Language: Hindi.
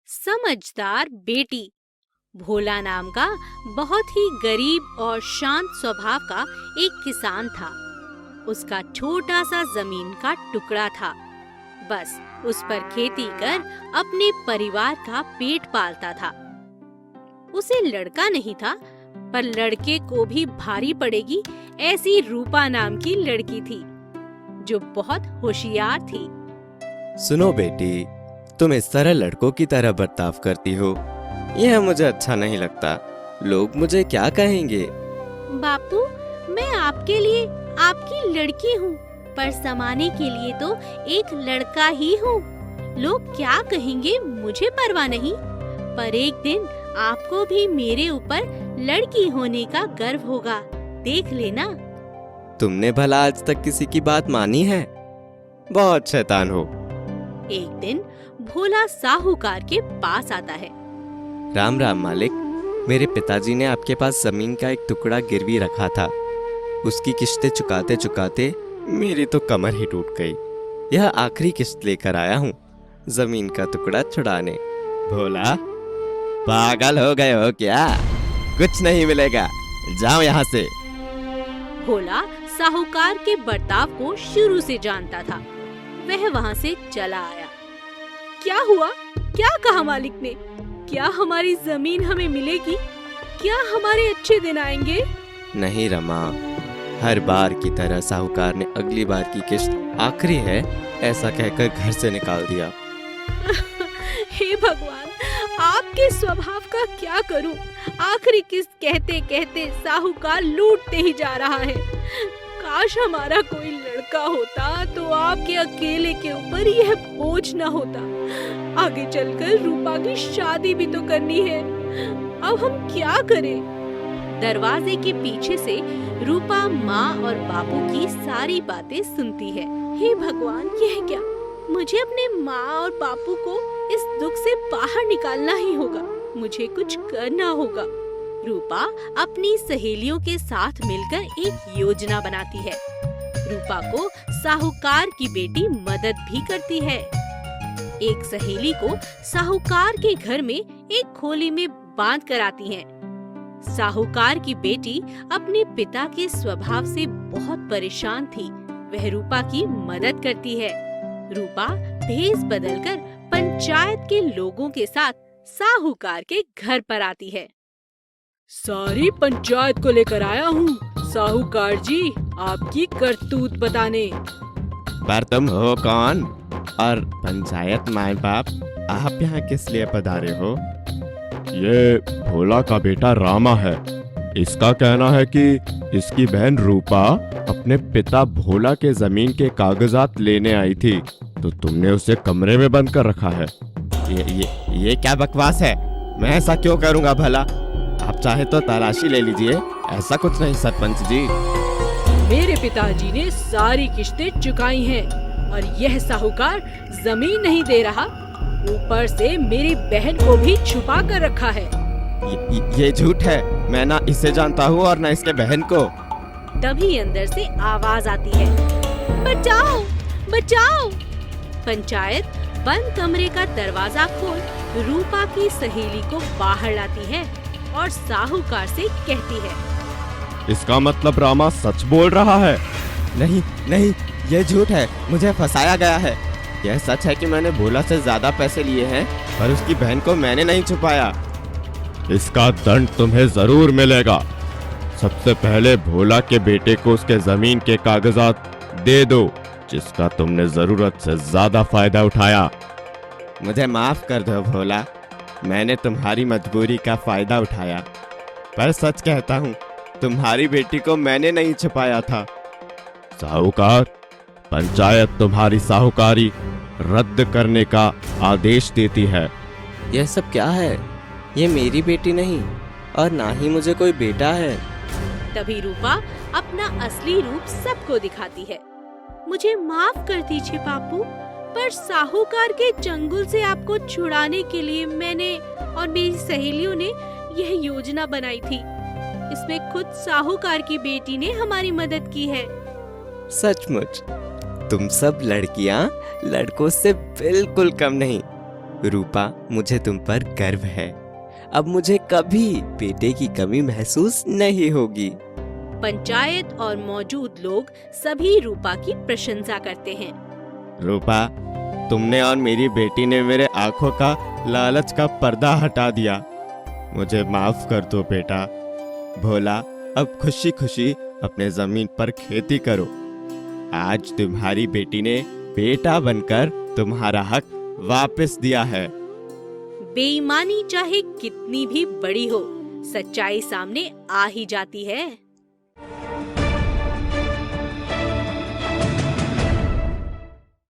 समझदार बेटी। भोला नाम का बहुत ही गरीब और शांत स्वभाव का एक किसान था। उसका छोटा सा जमीन का टुकड़ा था। बस उस पर खेती कर अपने परिवार का पेट पालता था। उसे लड़का नहीं था, पर लड़के को भी भारी पड़ेगी ऐसी रूपा नाम की लड़की थी, जो बहुत होशियार थी। सुनो बेटी, तुम इस तरह लड़कों की तरह बर्ताव करती हो, यह मुझे अच्छा नहीं लगता। लोग मुझे क्या कहेंगे? बापू, मैं आपके लिए आपकी लड़की हूँ, पर समाने के लिए तो एक लड़का ही हूँ। लोग क्या कहेंगे मुझे परवाह नहीं, पर एक दिन आपको भी मेरे ऊपर लड़की होने का गर्व होगा, देख लेना। तुमने भला आज तक किसी की बात मानी है? बहुत शैतान हो। एक दिन भोला साहूकार के पास आता है। राम राम मालिक, मेरे पिताजी ने आपके पास जमीन का एक टुकड़ा गिरवी रखा था। उसकी किश्तें चुकाते चुकाते मेरी तो कमर ही टूट गई। यह आखिरी किश्त लेकर आया हूँ जमीन का टुकड़ा छुड़ाने। भोला, पागल हो गए हो क्या? कुछ नहीं मिलेगा, जाओ यहाँ से। भोला साहूकार के बर्ताव को शुरू से जानता था। वह वहाँ से चला आया। क्या हुआ? क्या कहा मालिक ने? क्या हमारी जमीन हमें मिलेगी? क्या हमारे अच्छे दिन आएंगे? नहीं रमा, हर बार की तरह साहूकार ने अगली बार की किश्त आखिरी है ऐसा कहकर घर से निकाल दिया। हे भगवान, आपके स्वभाव का क्या करूं? आखिरी किस्त कहते कहते साहूकार लूटते ही जा रहा है। काश हमारा कोई लड़का होता तो आपके अकेले के ऊपर यह बोझ न होता। आगे चलकर रूपा की शादी भी तो करनी है। अब हम क्या करें? दरवाजे के पीछे से रूपा माँ और बापू की सारी बातें सुनती है। हे भगवान, यह क्या? मुझे अपने माँ और बापू को इस दुख से बाहर निकालना ही होगा। मुझे कुछ करना होगा। रूपा अपनी सहेलियों के साथ मिलकर एक योजना बनाती है। रूपा को साहूकार की बेटी मदद भी करती है। एक सहेली को साहूकार के घर में एक खोली में बांध कर आती है। साहूकार की बेटी अपने पिता के स्वभाव से बहुत परेशान थी। वह रूपा की मदद करती है। रूपा भेष बदलकर पंचायत के लोगों के साथ साहूकार के घर पर आती है। सारी पंचायत को लेकर आया हूँ साहूकार जी, आपकी करतूत बताने। पर तुम हो कौन? और पंचायत माए बाप, आप यहाँ किस लिए पधारे हो? ये भोला का बेटा रामा है। इसका कहना है कि इसकी बहन रूपा अपने पिता भोला के जमीन के कागजात लेने आई थी, तो तुमने उसे कमरे में बंद कर रखा है। ये क्या बकवास है? मैं ऐसा क्यों करूँगा भला? आप चाहे तो तलाशी ले लीजिए, ऐसा कुछ नहीं सरपंच जी। मेरे पिताजी ने सारी किश्तें चुकाई हैं और यह साहूकार जमीन नहीं दे रहा, ऊपर से मेरी बहन को भी छुपा कर रखा है। ये झूठ है। मैं ना इसे जानता हूँ और ना इसके बहन को। तभी अंदर से आवाज आती है, बचाओ बचाओ। पंचायत बंद कमरे का दरवाजा खोल रूपा की सहेली को बाहर लाती है और साहूकार से कहती है, इसका मतलब रामा सच बोल रहा है? नहीं नहीं, ये झूठ है। मुझे फंसाया गया है। यह सच है कि मैंने भोला से ज्यादा पैसे लिए हैं, पर उसकी बहन को मैंने नहीं छुपाया। इसका दंड तुम्हें जरूर मिलेगा। सबसे पहले भोला के बेटे को उसके जमीन के कागजात दे दो, जिसका तुमने जरूरत से ज्यादा फायदा उठाया। मुझे माफ कर दो भोला, मैंने तुम्हारी मजबूरी का फायदा उठाया, पर सच कहता हूँ तुम्हारी बेटी को मैंने नहीं छुपाया था। साहूकार, पंचायत तुम्हारी साहूकारी रद्द करने का आदेश देती है। यह सब क्या है? ये मेरी बेटी नहीं और ना ही मुझे कोई बेटा है। तभी रूपा अपना असली रूप सबको दिखाती है। मुझे माफ कर दीजिए बापू, पर साहूकार के चंगुल से आपको छुड़ाने के लिए मैंने और मेरी सहेलियों ने यह योजना बनाई थी। इसमें खुद साहूकार की बेटी ने हमारी मदद की है। सचमुच तुम सब लड़कियां लड़कों से बिल्कुल कम नहीं। रूपा, मुझे तुम पर गर्व है। अब मुझे कभी बेटे की कमी महसूस नहीं होगी। पंचायत और मौजूद लोग सभी रूपा की प्रशंसा करते हैं। रूपा, तुमने और मेरी बेटी ने मेरे आंखों का लालच का पर्दा हटा दिया। मुझे माफ कर दो बेटा। भोला, अब खुशी खुशी अपने जमीन पर खेती करो। आज तुम्हारी बेटी ने बेटा बनकर तुम्हारा हक वापस दिया है। बेईमानी चाहे कितनी भी बड़ी हो, सच्चाई सामने आ ही जाती है।